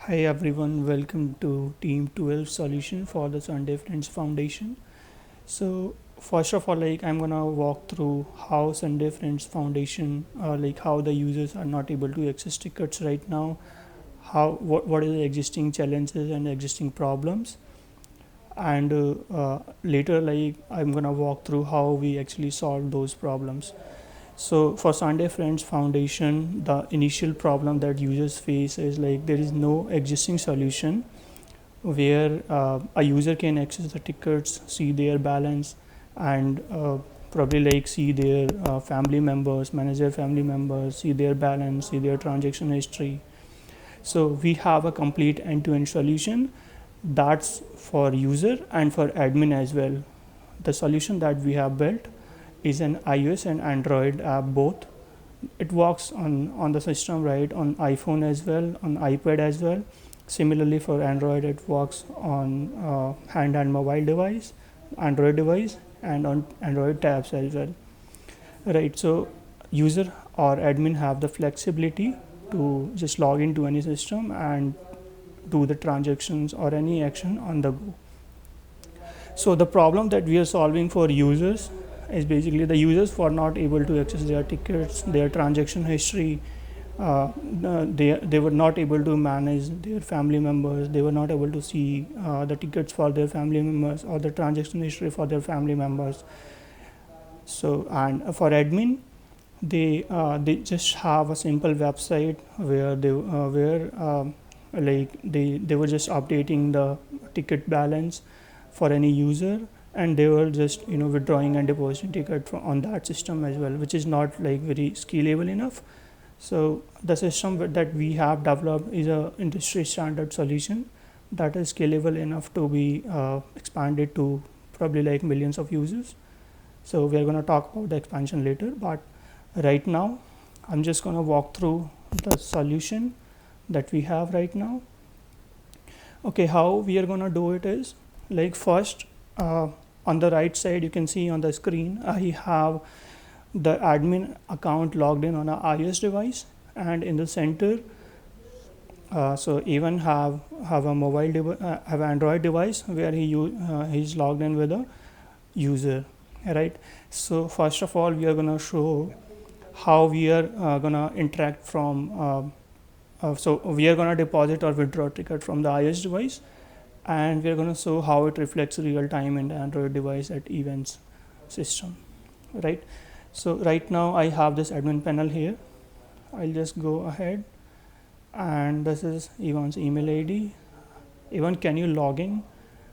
Hi everyone, welcome to Team 12 solution for the Sunday Friends Foundation. So first of all, I'm gonna walk through how Sunday Friends Foundation, how the users are not able to access tickets right now, what is the existing challenges and existing problems, and later I'm gonna walk through how we actually solve those problems. So for Sunday Friends Foundation, the initial problem that users face is there is no existing solution where a user can access the tickets, see their balance, and probably see their family members, manage their family members, see their balance, see their transaction history. So we have a complete end-to-end solution that's for user and for admin as well. The solution that we have built is an iOS and Android app both. It works on the system, right, on iPhone as well, on iPad as well. Similarly for Android, it works on hand and mobile device, Android device, and on Android tabs as well, right? So user or admin have the flexibility to just log into any system and do the transactions or any action on the go. So the problem that we are solving for users is basically the users for not able to access their tickets, their transaction history. They were not able to manage their family members. They were not able to see the tickets for their family members or the transaction history for their family members. So and for admin, they just have a simple website where they were just updating the ticket balance for any user, and they were just withdrawing and depositing ticket on that system as well, which is not very scalable enough. So the system that we have developed is a industry standard solution that is scalable enough to be expanded to probably millions of users. So we are going to talk about the expansion later, but right now I'm just going to walk through the solution that we have right now. Okay, how we are going to do it is first, on the right side you can see on the screen I have the admin account logged in on an iOS device, and in the center so even have a have an Android device where he's logged in with a user, right? So first of all we are going to show how we are going to interact from so we are going to deposit or withdraw ticket from the iOS device, and we are going to show how it reflects real time in the Android device at events system, right? So right now I have this admin panel here. I'll just go ahead, and this is Ivan's email ID. Ivan, can you log in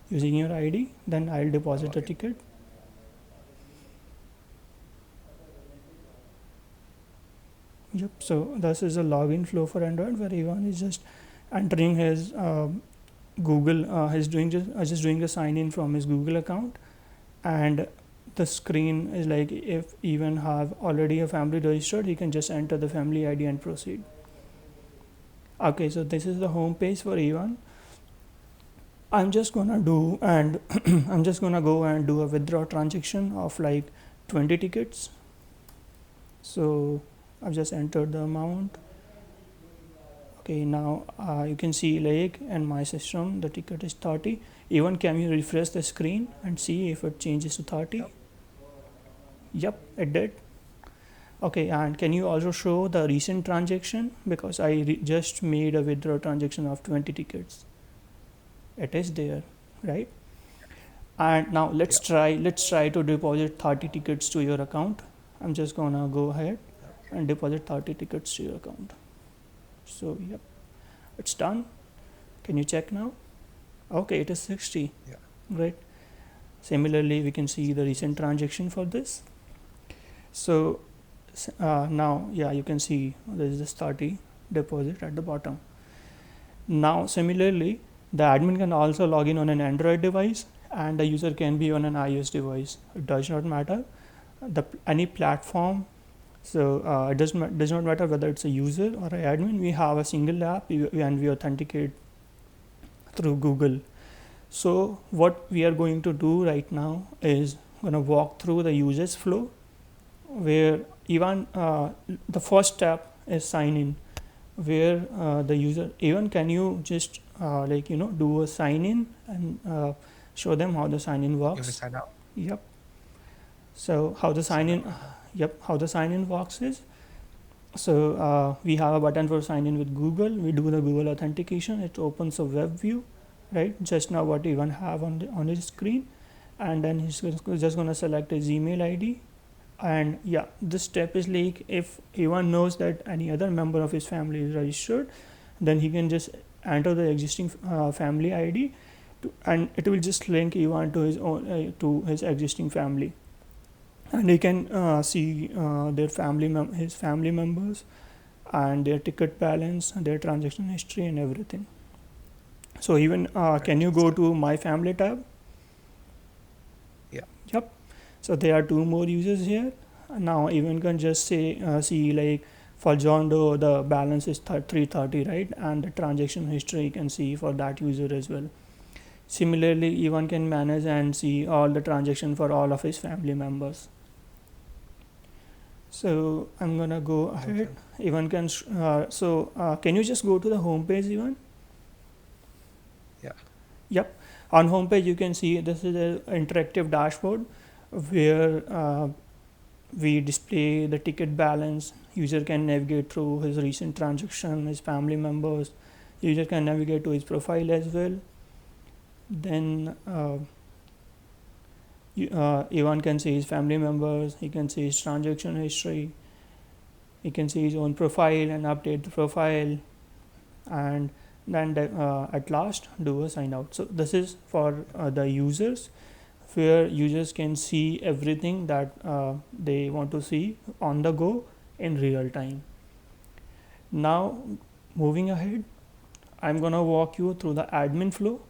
using your ID? Then I'll deposit the ticket. Yep. So this is a login flow for Android where Ivan is just entering his Google. He's doing just doing a sign in from his Google account, and the screen is if Ivan have already a family registered, he can just enter the family ID and proceed. Okay, so this is the home page for Ivan. I'm just gonna do and I'm just gonna go and do a withdraw transaction of 20 tickets. So I've just entered the amount. Okay, now you can see in my system the ticket is 30. Even can you refresh the screen and see if it changes to 30? Yep, it did. Okay, and can you also show the recent transaction, because I just made a withdraw transaction of 20 tickets. It is there, right? And now let's try to deposit 30 tickets to your account. I'm just gonna go ahead and deposit 30 tickets to your account. So yep, it's done. Can you check now? Okay, it is 60. Yeah. Right. Similarly, we can see the recent transaction for this. So now, yeah, you can see there is this 30 deposit at the bottom. Now, similarly, the admin can also log in on an Android device, and the user can be on an iOS device. It does not matter any platform. So it does not matter whether it's a user or an admin. We have a single app and we authenticate through Google. So what we are going to do right now is going to walk through the users flow, where even the first step is sign in. where the user, even can you just do a sign in and show them how the sign in You want me to works. sign out? Yep. So how the sign in, yep, how the sign in works is, so we have a button for sign in with Google. We do the Google authentication. It opens a web view, right? Just now what Ivan have on his screen, and then he's just gonna select his email ID. And yeah, this step is like if Ivan knows that any other member of his family is registered, then he can just enter the existing family ID, and it will just link Ivan to his own to his existing family, and he can see their his family members and their ticket balance, their transaction history, and everything. So even can you go to My Family tab? Yeah. Yep. So there are two more users here. Now even can just say see like for John Doe the balance is 330, right, and the transaction history you can see for that user as well. Similarly, Ivan can manage and see all the transaction for all of his family members. So I'm gonna go ahead. Okay. Ivan can can you just go to the home page, Ivan? Yeah. Yep. On homepage, you can see this is an interactive dashboard where we display the ticket balance. User can navigate through his recent transaction, his family members. User can navigate to his profile as well. Then Ivan can see his family members. He can see his transaction history. He can see his own profile and update the profile, and then at last do a sign out. So this is for the users, where users can see everything that they want to see on the go in real time. Now moving ahead, I'm gonna walk you through the admin flow,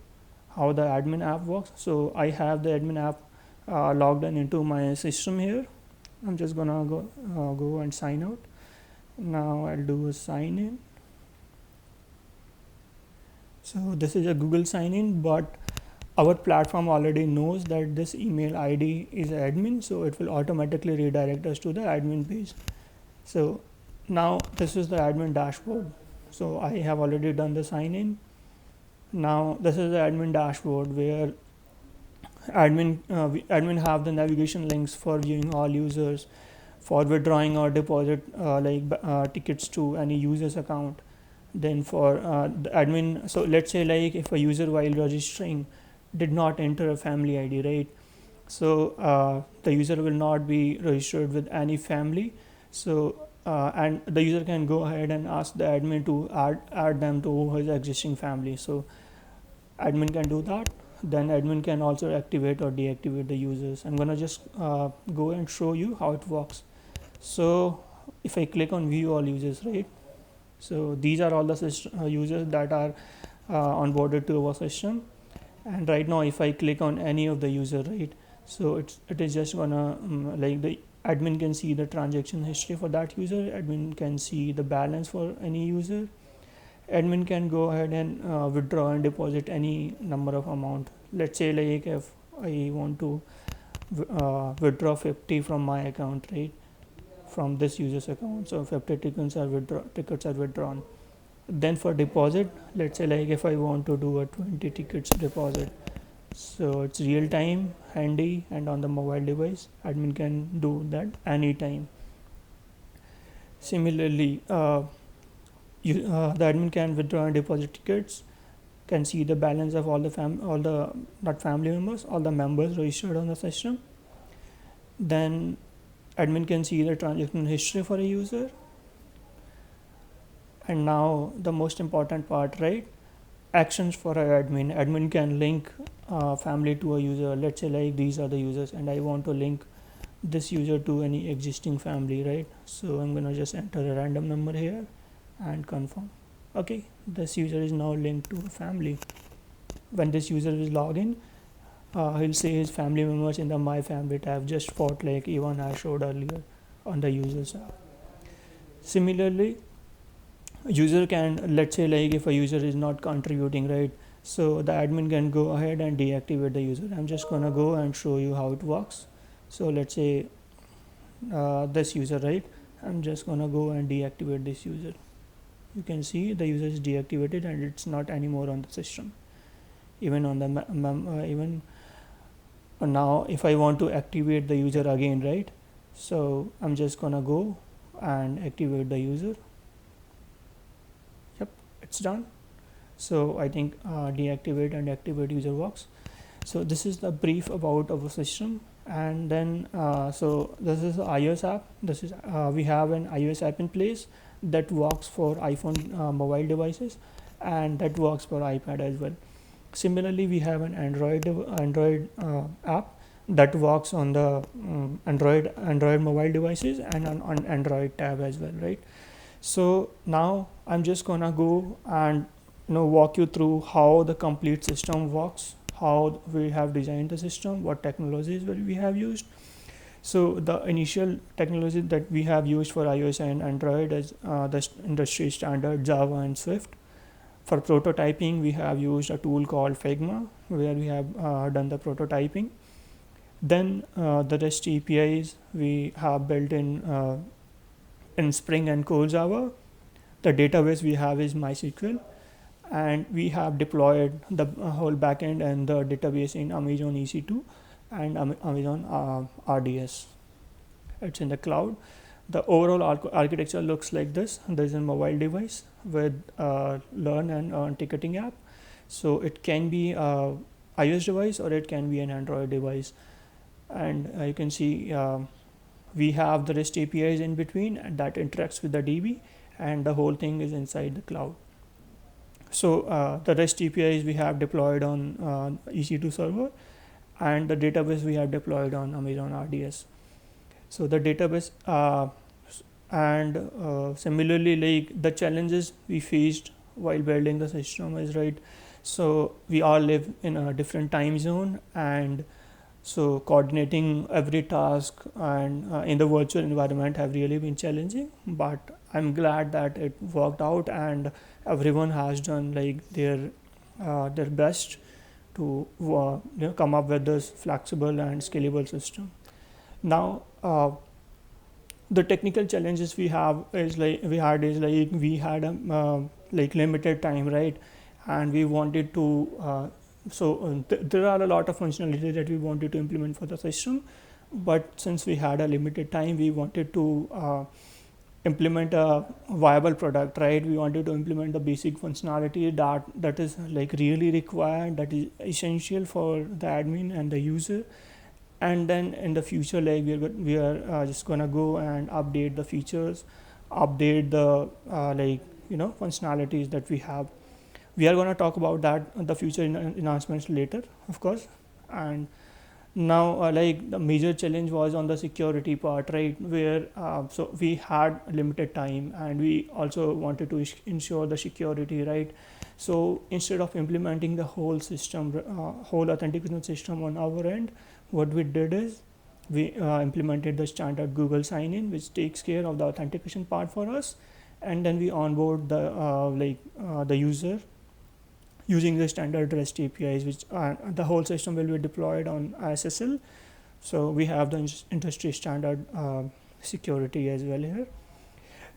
how the admin app works. So I have the admin app logged in into my system here. I'm just gonna go and sign out. Now I'll do a sign in. So this is a Google sign in, but our platform already knows that this email ID is admin, so it will automatically redirect us to the admin page. So now this is the admin dashboard. So I have already done the sign in. Now this is the admin dashboard where admin have the navigation links for viewing all users, for withdrawing or deposit tickets to any user's account. Then for the admin, so let's say like if a user while registering did not enter a family ID, right? So the user will not be registered with any family. So and the user can go ahead and ask the admin to add them to his existing family. So admin can do that. Then admin can also activate or deactivate the users. I'm gonna just go and show you how it works. So if I click on view all users, right? So these are all the users that are onboarded to our system. And right now if I click on any of the user, right, so it is just gonna like the admin can see the transaction history for that user, admin can see the balance for any user, admin can go ahead and withdraw and deposit any number of amount. Let's say like if I want to withdraw 50 from my account, right, from this user's account, so 50 tickets are withdrawn. Then for deposit, let's say like if I want to do a 20 tickets deposit, so it's real time, handy, and on the mobile device, admin can do that anytime. Similarly, the admin can withdraw and deposit tickets, can see the balance of all the not family members, all the members registered on the system. Then admin can see the transaction history for a user. And now the most important part, right? Actions for an admin can link family to a user. Let's say like these are the users and I want to link this user to any existing family, right? So I'm gonna just enter a random number here and confirm. Okay, this user is now linked to a family. When this user is login, he'll see his family members in the My Family tab, just for like Ivan I showed earlier on the users app. Similarly, user can, let's say like if a user is not contributing, right, so the admin can go ahead and deactivate the user. I'm just gonna go and show you how it works. So let's say this user, right, I'm just gonna go and deactivate this user. you can see the user is deactivated and it's not anymore on the system. Even on the even now if I want to activate the user again, right, so I'm just gonna go and activate the user. Yep, it's done. So I think deactivate and activate user works. So this is the brief about our system. And then so this is the iOS app. This is we have an iOS app in place that works for iPhone mobile devices, and that works for iPad as well. Similarly, we have an Android app that works on the Android mobile devices and on Android tab as well, right? So now I'm just gonna go and walk you through how the complete system works, how we have designed the system, what technologies we have used. So the initial technology that we have used for iOS and Android is the industry standard Java and Swift. For prototyping, we have used a tool called Figma, where we have done the prototyping. Then the REST APIs we have built in Spring and Core Java. The database we have is MySQL, and we have deployed the whole backend and the database in Amazon EC2 and Amazon RDS. It's in the cloud. The overall architecture looks like this. There's a mobile device with Learn and Earn ticketing app. So it can be a iOS device or it can be an Android device. And you can see we have the REST APIs in between and that interacts with the DB, and the whole thing is inside the cloud. So the REST APIs we have deployed on EC2 server, and the database we have deployed on Amazon RDS. So the database and similarly, like the challenges we faced while building the system is, right, so we all live in a different time zone, and so coordinating every task and in the virtual environment have really been challenging, but I'm glad that it worked out and everyone has done like their best to come up with this flexible and scalable system. Now the technical challenges we had is like we had a like limited time, right, and we wanted to there are a lot of functionality that we wanted to implement for the system, but since we had a limited time, we wanted to implement a viable product, right? We wanted to implement the basic functionality that is like really required, that is essential for the admin and the user. And then in the future, like we are just gonna go and update the features, update the functionalities that we have. We are going to talk about that the future enhancements later, of course. And now like the major challenge was on the security part, right, where so we had limited time and we also wanted to ensure the security, right? So instead of implementing the whole system, whole authentication system on our end, what we did is we implemented the standard Google sign-in, which takes care of the authentication part for us, and then we onboard the user using the standard REST APIs, which the whole system will be deployed on SSL. So we have the industry standard security as well here.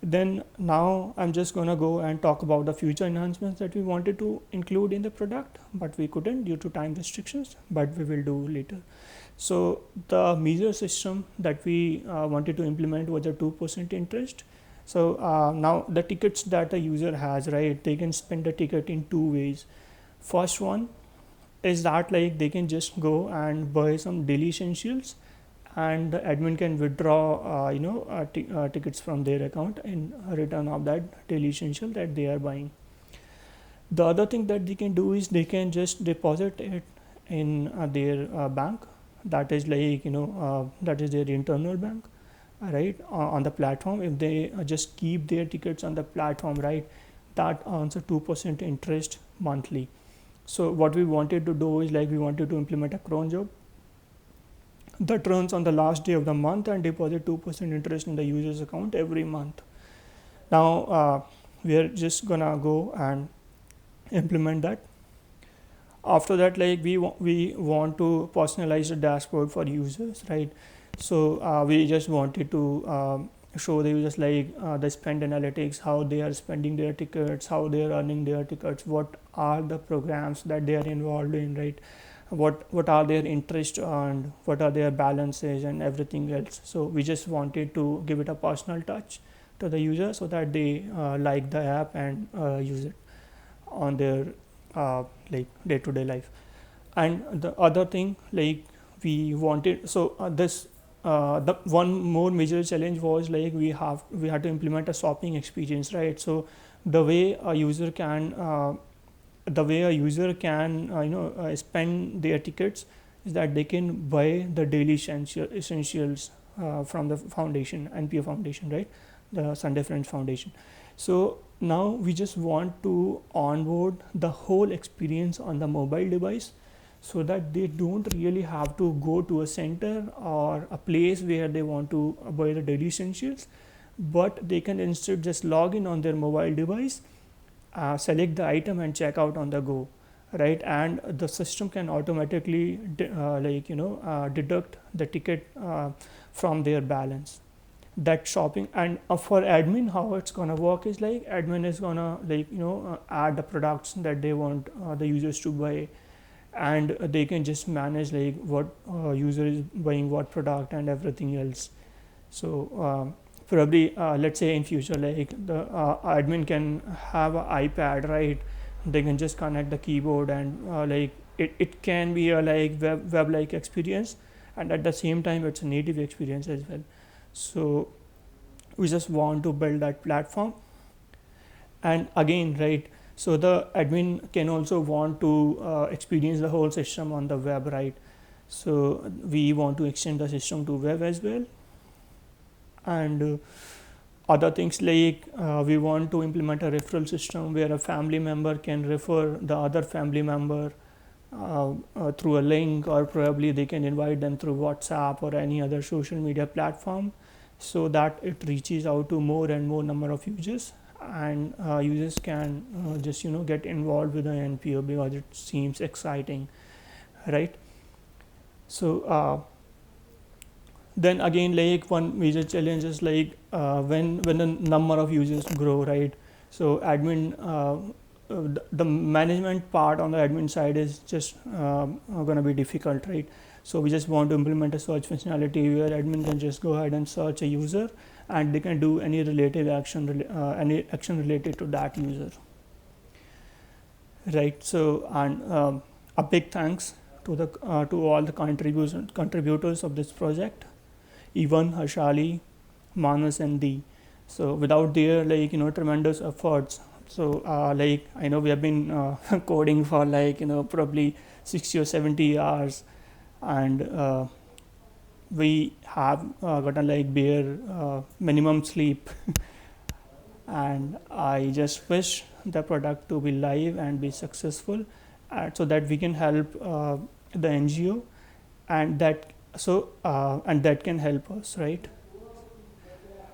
Then now I'm just gonna go and talk about the future enhancements that we wanted to include in the product, but we couldn't due to time restrictions, but we will do later. So the major system that we wanted to implement was a 2% interest. So now the tickets that a user has, right, they can spend the ticket in two ways. First one is that like they can just go and buy some daily essentials, and the admin can withdraw tickets from their account in return of that daily essential that they are buying. The other thing that they can do is they can just deposit it in their bank, that is that is their internal bank, right, on the platform. If they just keep their tickets on the platform, right, that earns a 2% interest monthly. So what we wanted to do is like we wanted to implement a cron job that runs on the last day of the month and deposit 2% interest in the user's account every month. Now we are just gonna go and implement that. After that, like we want to personalize the dashboard for users, right? So we just wanted to show the users like the spend analytics, how they are spending their tickets, how they are earning their tickets, what are the programs that they are involved in, right? What are their interests and what are their balances and everything else. So we just wanted to give it a personal touch to the user so that they like the app and use it on their like day-to-day life. And the other thing, like we wanted, so this the one more major challenge was like we had to implement a shopping experience, right? So the way a user can spend their tickets is that they can buy the daily essentials from the foundation, NPO Foundation, right? The Sunday Friends Foundation. So now we just want to onboard the whole experience on the mobile device so that they don't really have to go to a center or a place where they want to buy the daily essentials, but they can instead just log in on their mobile device, select the item and check out on the go, right? And the system can automatically deduct the ticket from their balance. That shopping, and for admin how it's gonna work is like admin is gonna add the products that they want the users to buy, and they can just manage like what user is buying what product and everything else. So probably let's say in future like the admin can have an iPad, right? They can just connect the keyboard and it can be a like web like experience, and at the same time it's a native experience as well. So we just want to build that platform. And again, right, so the admin can also want to experience the whole system on the web, right? So we want to extend the system to web as well. And other things like we want to implement a referral system where a family member can refer the other family member through a link, or probably they can invite them through WhatsApp or any other social media platform, so that it reaches out to more and more number of users, and users can just get involved with the NPO because it seems exciting, right? So then again, like one major challenge is like when the number of users grow, right? So admin the management part on the admin side is just going to be difficult, right? So we just want to implement a search functionality where admin can just go ahead and search a user, and they can do any related action, any action related to that user, right? So and a big thanks to the to all the contributors of this project, Ivan, Harshali, Manas, and Dee. So without their tremendous efforts, so like I know we have been coding for probably 60 or 70 hours, and we have gotten like bare minimum sleep. And I just wish the product to be live and be successful, so that we can help the NGO, and that can help us, right?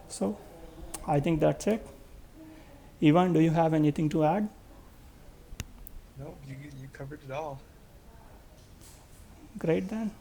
So I think that's it. Ivan, do you have anything to add? No, you covered it all. Great then.